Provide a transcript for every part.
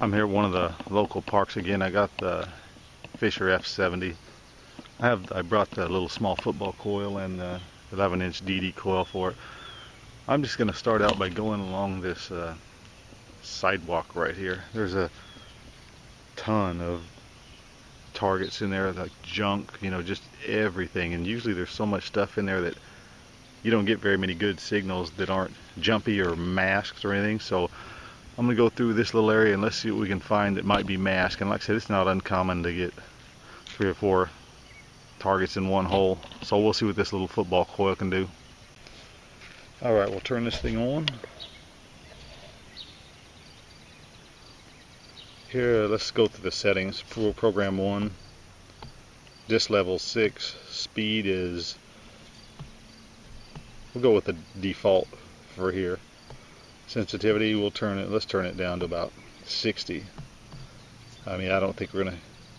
I'm here at one of the local parks again. I got the Fisher F70. I brought the little small football coil and the 11-inch DD coil for it. I'm just going to start out by going along this sidewalk right here. There's a ton of targets in there, like junk, you know, just everything. And usually there's so much stuff in there that you don't get very many good signals that aren't jumpy or masked or anything. So I'm going to go through this little area and let's see what we can find that might be masked. And like I said, it's not uncommon to get 3 or 4 targets in one hole. So we'll see what this little football coil can do. Alright, we'll turn this thing on. Here, let's go through the settings. For program 1, dis level 6, speed is, we'll go with the default for here. Sensitivity, let's turn it down to about 60. I mean, I don't think we're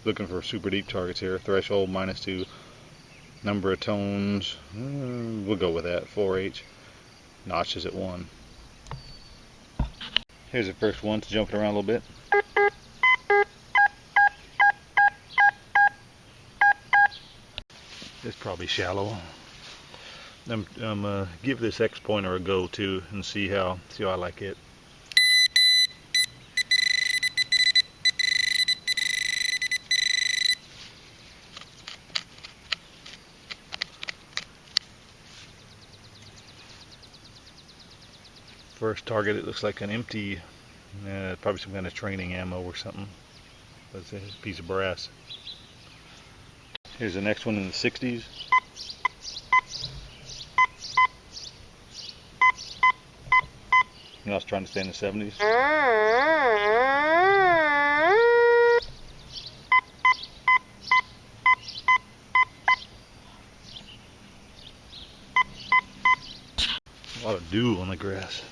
looking for super deep targets here. Threshold -2. Number of tones, we'll go with that, 4H. Notches at 1. Here's the first one, jumping around a little bit. It's probably shallow. I'm give this X pointer a go too and see how I like it. First target, it looks like an empty, probably some kind of training ammo or something. That's a piece of brass. Here's the next one in the 60s. I was trying to stay in the 70s. A lot of dew on the grass.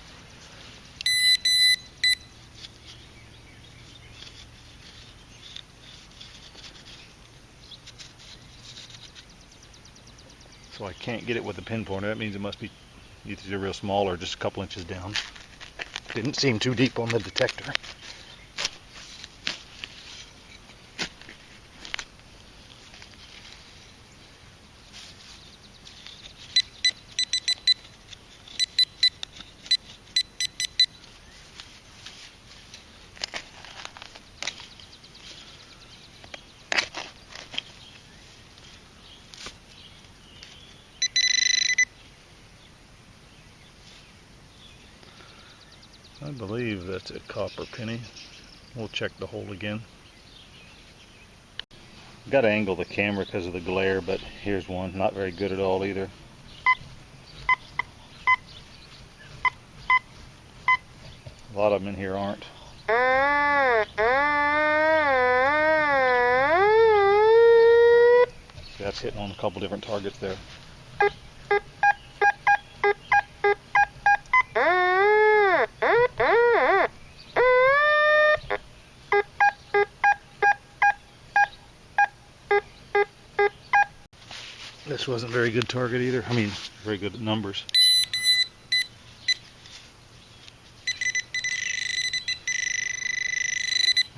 So I can't get it with the pinpointer. That means it must be either real small or just a couple inches down. Didn't seem too deep on the detector. I believe that's a copper penny. We'll check the hole again. Got to angle the camera because of the glare, but here's one. Not very good at all either. A lot of them in here aren't. That's hitting on a couple different targets there. This wasn't very good target either. I mean, very good numbers.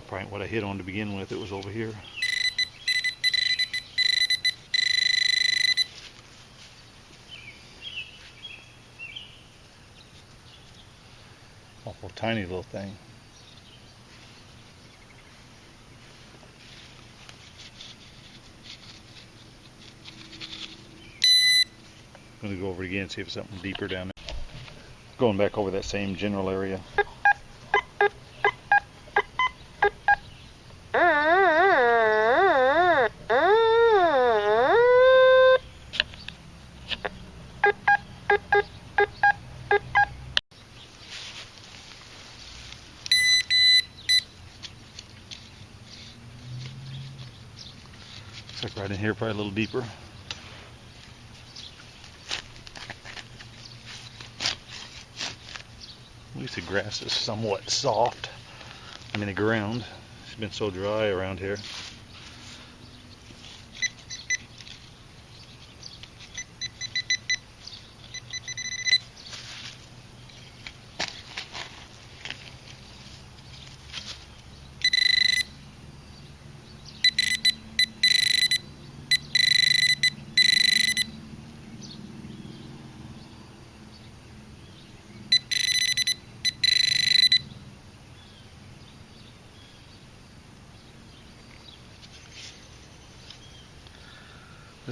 Probably what I hit on to begin with, it was over here. Awful tiny little thing. I'm going to go over it again and see if it's something deeper down there. Going back over that same general area. Looks like right in here, probably a little deeper. At least the grass is somewhat soft. I mean, the ground. It's been so dry around here.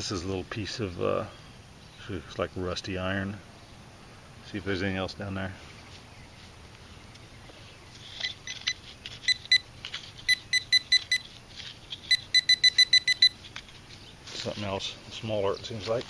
This is a little piece of looks like rusty iron. See if there's anything else down there. Something else smaller, it seems like.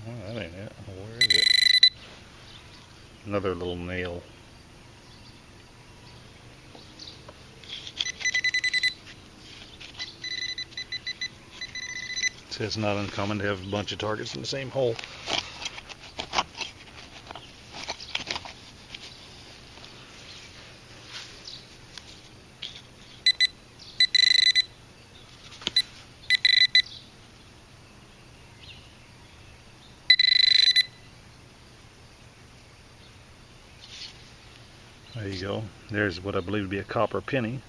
Oh, that ain't it. Where is it? Another little nail. So it's not uncommon to have a bunch of targets in the same hole. There you go. There's what I believe to be a copper penny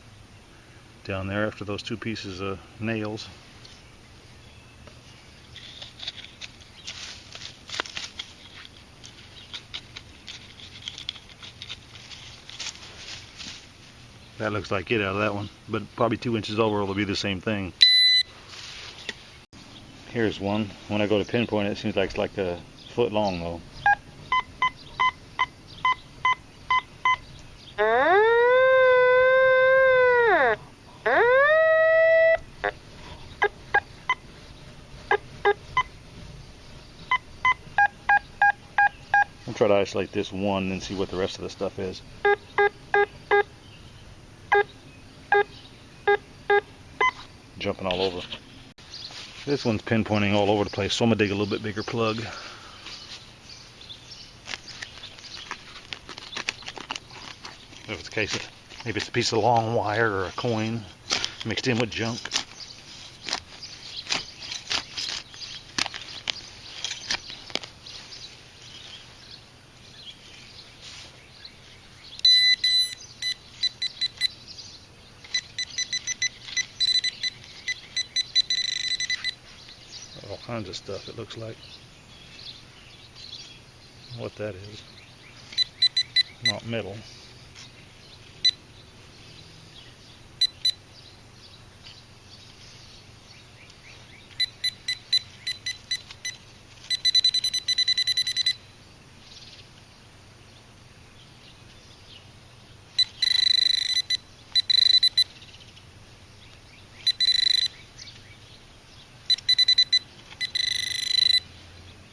down there after those two pieces of nails. That looks like it out of that one, but probably 2 inches over it'll be the same thing. Here's one. When I go to pinpoint it, it seems like it's like a foot long though. I'll try to isolate this one and see what the rest of the stuff is. Jumping all over. This one's pinpointing all over the place, so I'm gonna dig a little bit bigger plug. If it's a case of, maybe it's a piece of long wire or a coin mixed in with junk. All kinds of stuff, it looks like. What that is. Not metal.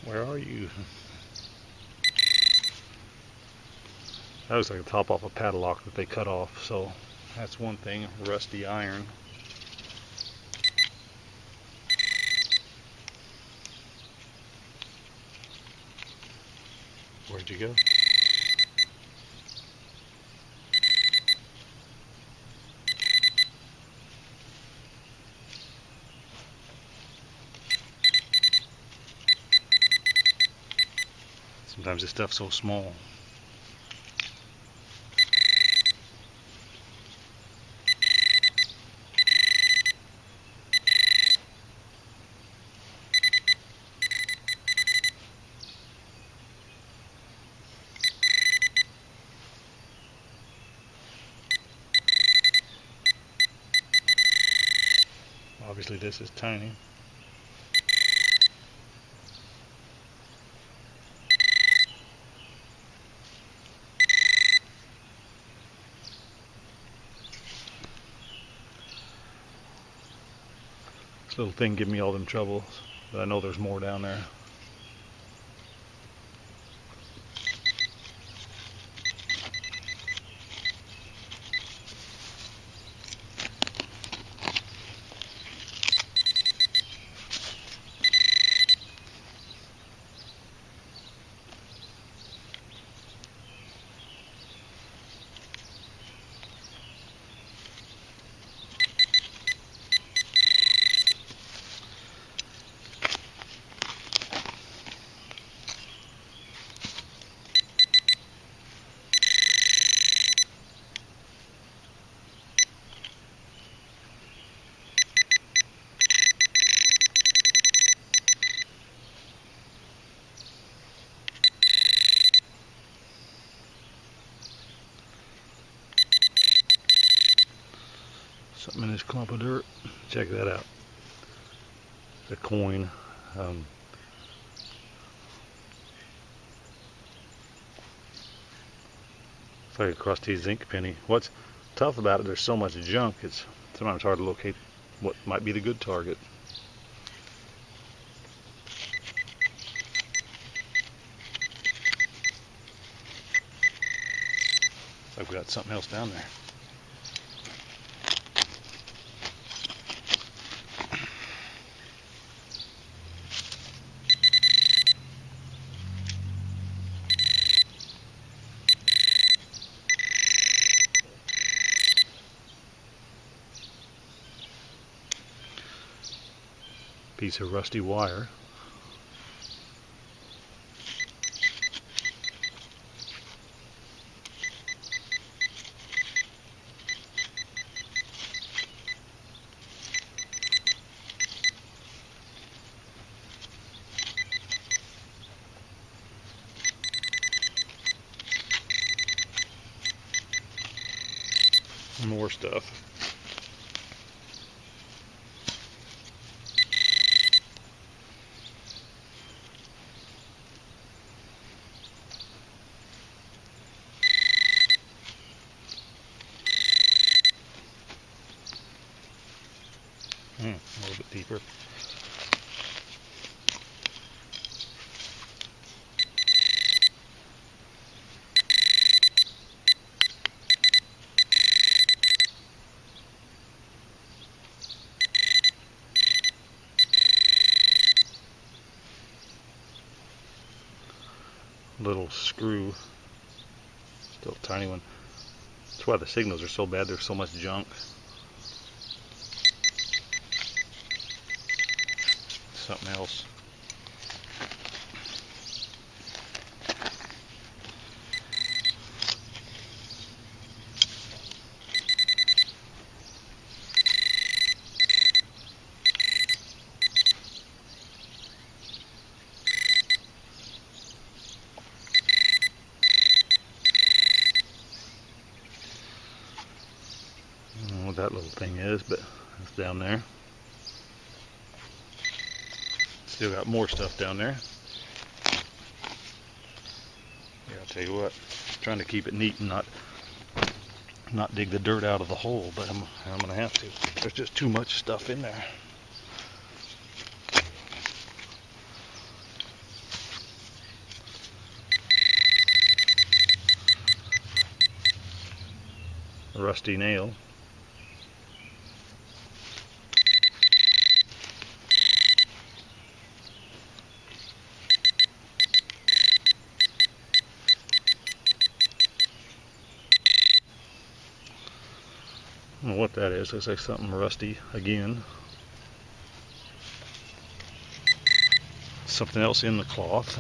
Where are you? That looks like the top off a padlock that they cut off, so that's one thing, rusty iron. Where'd you go? Sometimes this stuff's so small. Obviously this is tiny. This little thing giving me all them troubles, but I know there's more down there. Something in this clump of dirt. Check that out. The coin. It's like a crusty zinc penny. What's tough about it, there's so much junk, it's sometimes hard to locate what might be the good target. I've got something else down there. Piece of rusty wire. More stuff. A little bit deeper. Little screw, still a tiny one. That's why the signals are so bad, there's so much junk. Something else. I don't know what that little thing is, but it's down there. Still got more stuff down there. Yeah, I'll tell you what, I'm trying to keep it neat and not dig the dirt out of the hole, but I'm gonna have to. There's just too much stuff in there. A rusty nail. I don't know what that is. Looks like something rusty again. Something else in the cloth.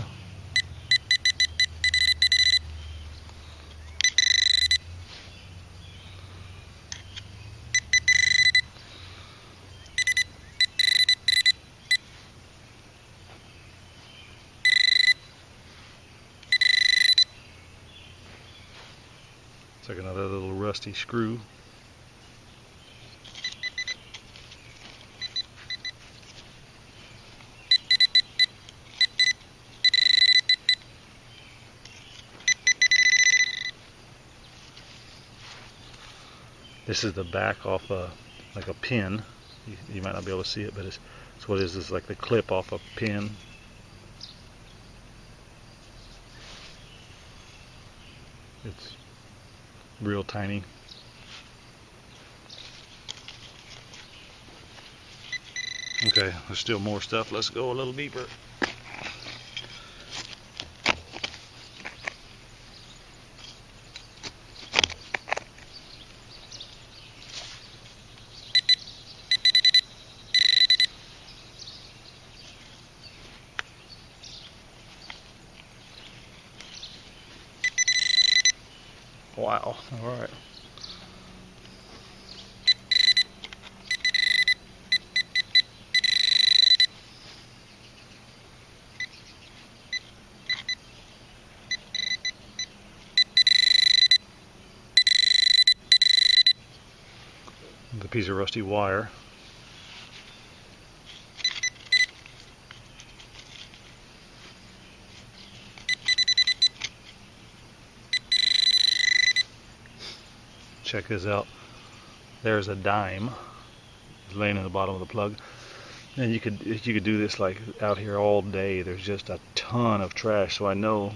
It's like another little rusty screw. This is the back off like a pin. You might not be able to see it, but it's what it is. It's like the clip off a pin. It's real tiny. Okay, there's still more stuff. Let's go a little deeper. Wow, all right. Another piece of rusty wire. Check this out. There's a dime laying in the bottom of the plug. And you could do this like out here all day. There's just a ton of trash. So I know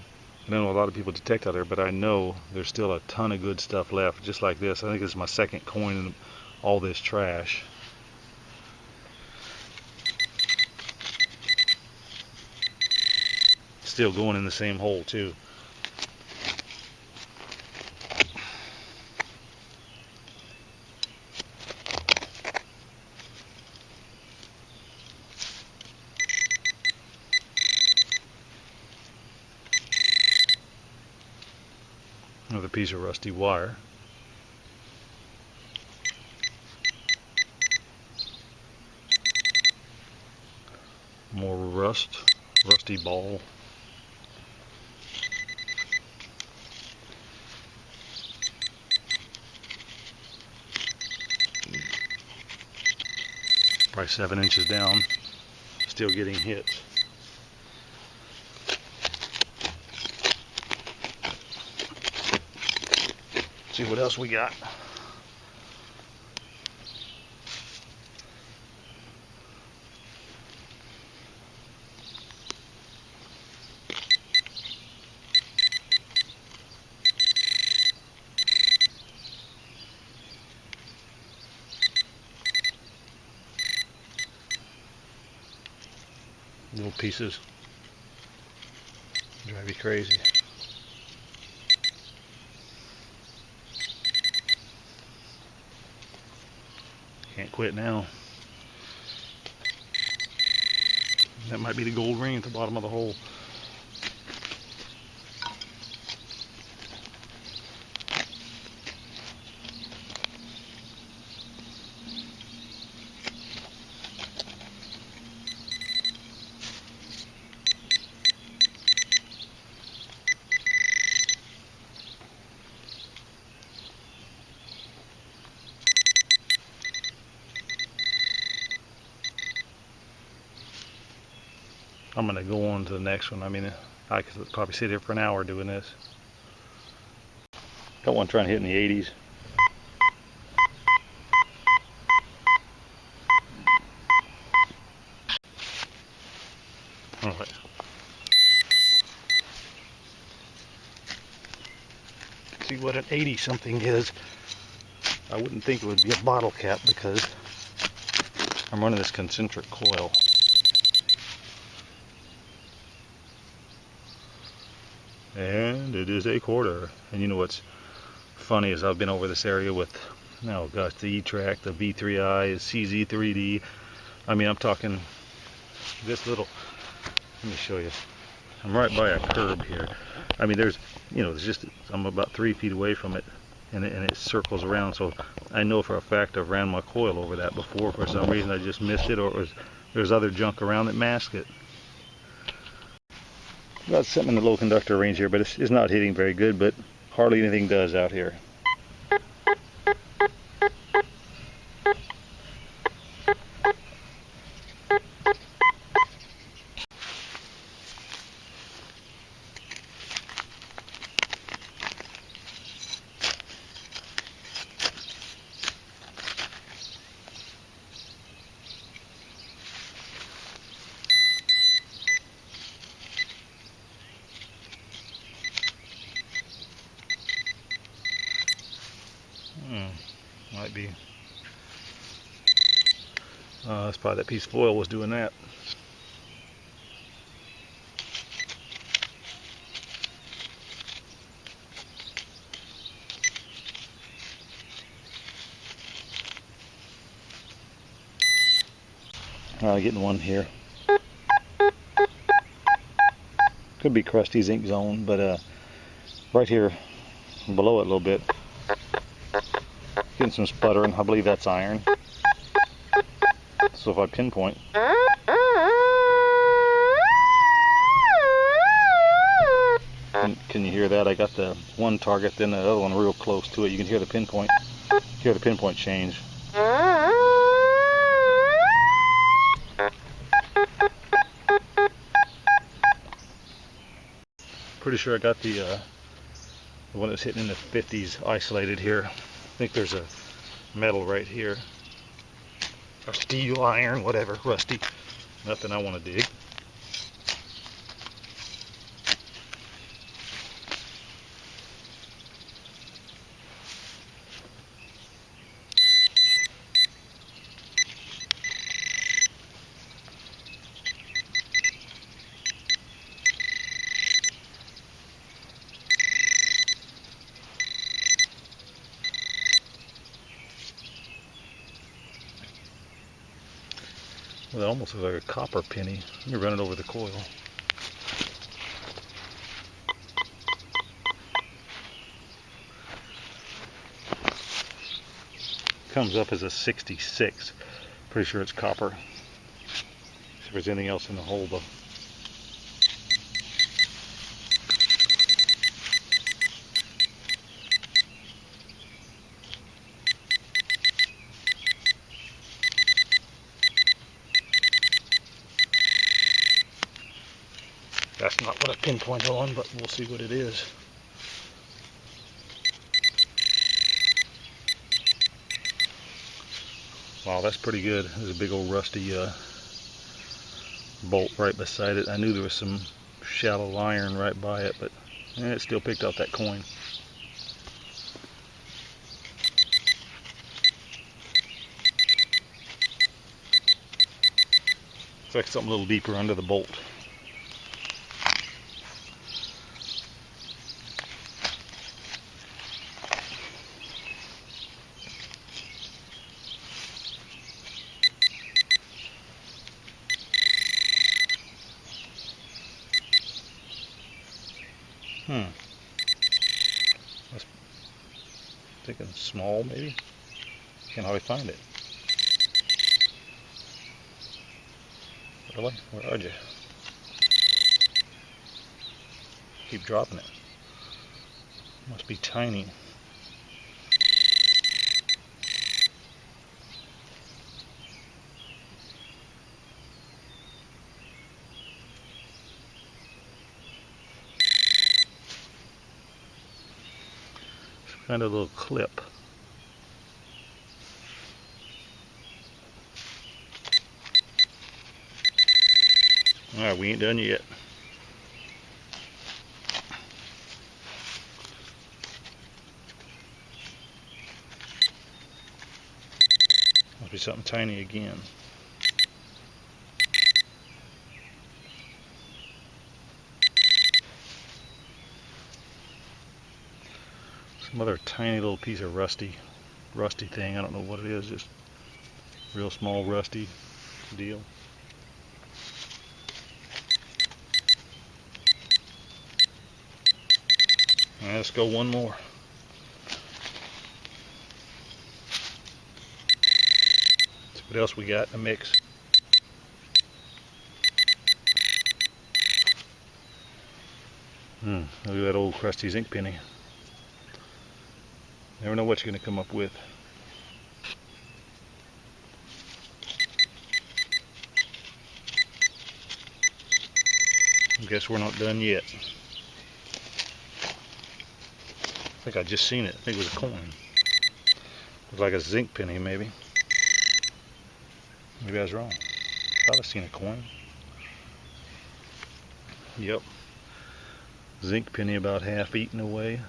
a lot of people detect out there, but I know there's still a ton of good stuff left. Just like this. I think this is my second coin in all this trash. Still going in the same hole too. Another piece of rusty wire. More rusty ball. Probably 7 inches down, still getting hits. See what else we got. Little pieces drive you crazy. Can't quit now. That might be the gold ring at the bottom of the hole. I'm going to go on to the next one. I mean, I could probably sit here for an hour doing this. Got one trying to hit in the 80s. All right. See what an 80 something is. I wouldn't think it would be a bottle cap because I'm running this concentric coil. And it is a quarter. And you know what's funny is I've been over this area with, oh gosh, the E-Track, the V3I, CZ3D. I mean, I'm talking this little, let me show you. I'm right by a curb here. I mean, there's just, I'm about 3 feet away from it, and it circles around. So I know for a fact I've ran my coil over that before. For some reason I just missed it, or there's other junk around that mask it. Got something in the low conductor range here, but it's not hitting very good, but hardly anything does out here. Might be. That's probably that piece of foil was doing that. Getting one here. Could be Krusty's ink zone, but right here below it a little bit. Getting some sputtering. I believe that's iron. So if I pinpoint, can you hear that? I got the one target, then the other one real close to it. You can hear the pinpoint. Hear the pinpoint change. Pretty sure I got the one that's hitting in the 50s isolated here. I think there's a metal right here. Or steel, iron, whatever, rusty. Nothing I want to dig. Well, that almost looks like a copper penny. Let me run it over the coil. Comes up as a 66. Pretty sure it's copper. See if there's anything else in the hole though. That's not what I pinpoint on, but we'll see what it is. Wow, that's pretty good. There's a big old rusty bolt right beside it. I knew there was some shallow iron right by it, but it still picked out that coin. Looks like something a little deeper under the bolt. That's thinking small, maybe. Can't hardly find it. Really? Where are you? Keep dropping it. Must be tiny. Kind of a little clip. Alright, we ain't done yet. Must be something tiny again. Some other tiny little piece of rusty thing. I don't know what it is, just real small rusty deal. All right, let's go one more. See what else we got in the mix. Look at that old crusty zinc penny. Never know what you're going to come up with. I guess we're not done yet. I think I just seen it. I think it was a coin. Looks like a zinc penny, maybe. Maybe I was wrong. Thought I seen a coin. Yep. Zinc penny about half eaten away.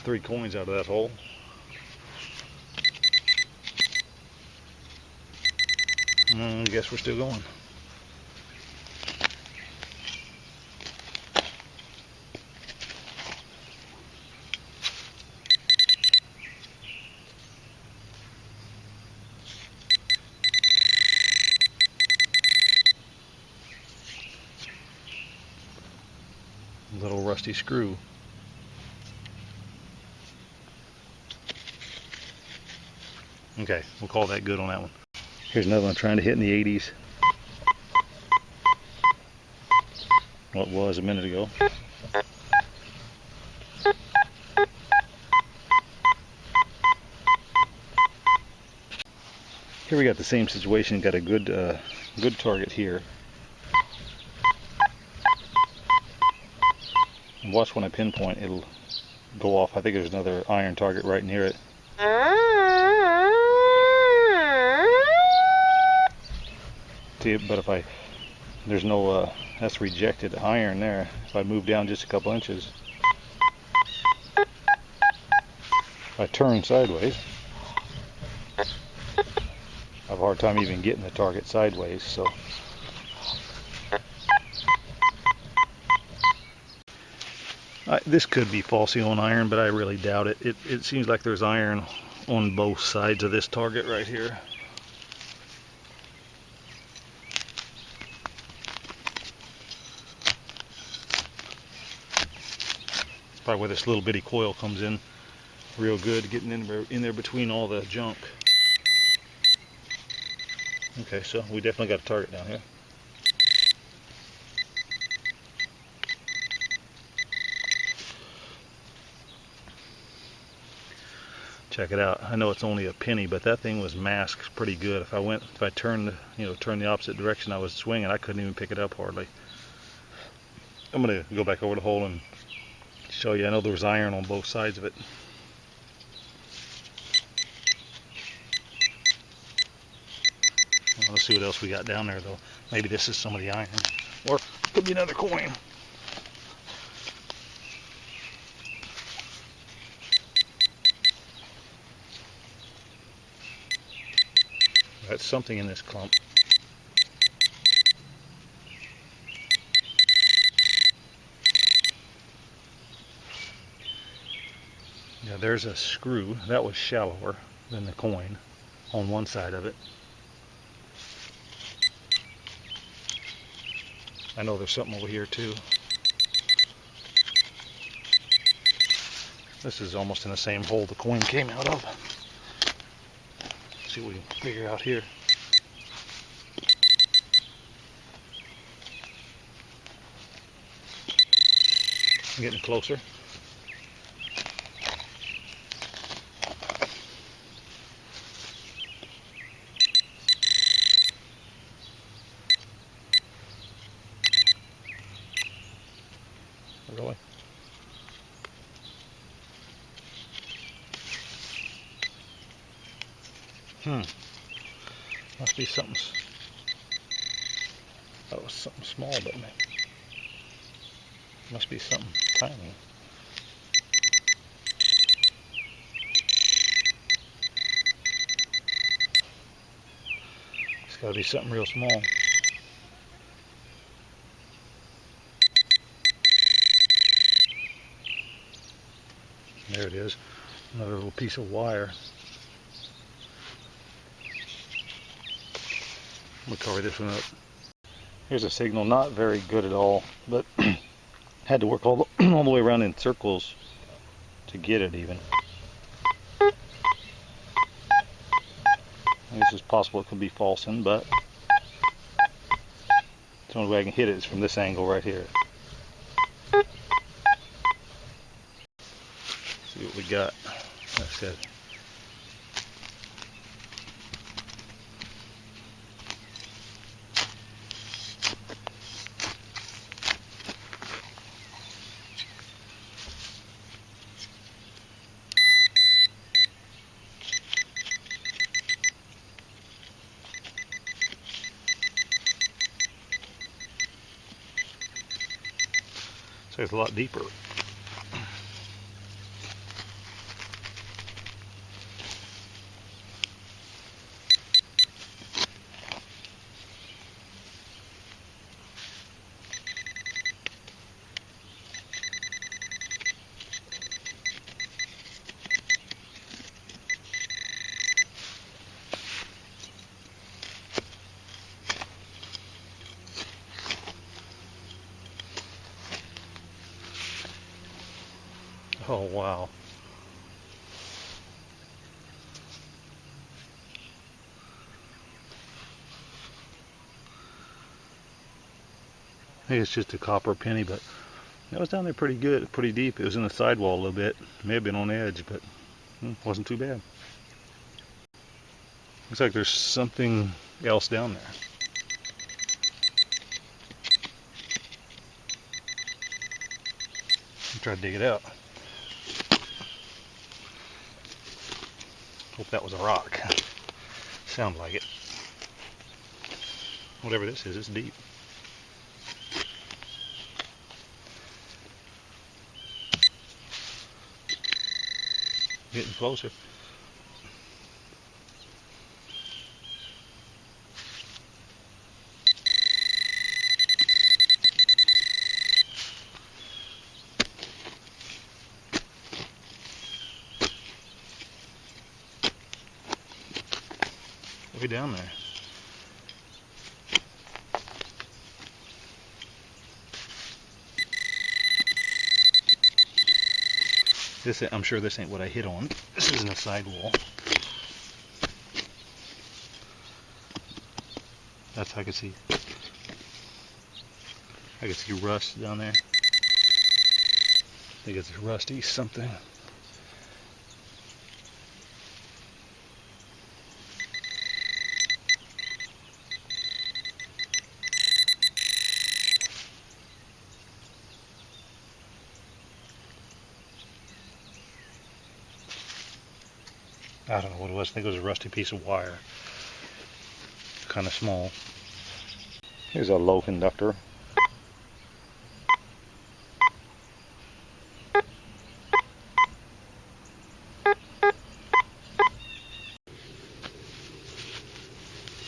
3 coins out of that hole. I guess we're still going. Little rusty screw. Okay, we'll call that good on that one. Here's another one trying to hit in the 80s. Well, it was a minute ago. Here we got the same situation. Got a good target here. And watch when I pinpoint, it'll go off. I think there's another iron target right near it. See, but if there's no, that's rejected iron there. If I move down just a couple inches, if I turn sideways, I have a hard time even getting the target sideways. So this could be falcyon iron, but I really doubt it. It seems like there's iron on both sides of this target right here. Probably where this little bitty coil comes in real good, getting in there between all the junk. Okay, so we definitely got a target down here. Check it out. I know it's only a penny, but that thing was masked pretty good. If I turned the opposite direction I was swinging, I couldn't even pick it up hardly. I'm gonna go back over the hole and show you. I know there was iron on both sides of it. Well, let's see what else we got down there, though. Maybe this is some of the iron, or it could be another coin. That's something in this clump. Yeah, there's a screw. That was shallower than the coin on one side of it. I know there's something over here too. This is almost in the same hole the coin came out of. Let's see what we can figure out here. I'm getting closer. Really? Must be something. That was something small, but must be something tiny. It's got to be something real small. There it is. Another little piece of wire. We'll cover this one up. Here's a signal, not very good at all, but had to work all the way around in circles to get it even. This is possible it could be falcon, but the only way I can hit it is from this angle right here. See what we got. Like I said. So it's a lot deeper. Oh wow. I think it's just a copper penny, but that was down there pretty good, pretty deep. It was in the sidewall a little bit. May have been on the edge, but wasn't too bad. Looks like there's something else down there. Try to dig it out. Hope that was a rock. Sound like it. Whatever this is, it's deep. Getting closer. Way down there. I'm sure this ain't what I hit on. This isn't a sidewall. That's I can see rust down there. I think it's rusty something. I don't know what it was. I think it was a rusty piece of wire. Kind of small. Here's a low conductor.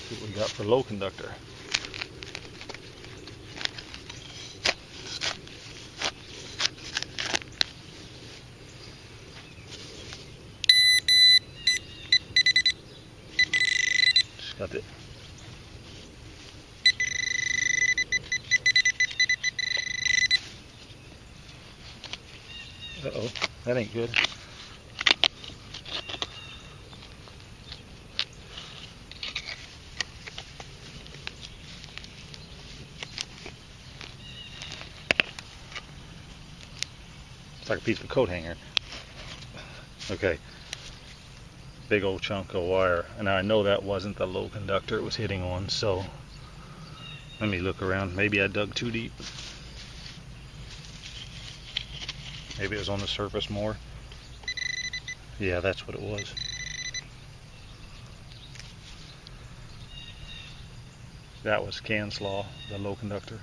See what we got for low conductor. Got it. Uh-oh, that ain't good. It's like a piece of coat hanger. Okay. Big old chunk of wire, and I know that wasn't the low conductor it was hitting on, so let me look around. Maybe I dug too deep. Maybe it was on the surface more. Yeah, that's what it was. That was can slaw, the low conductor.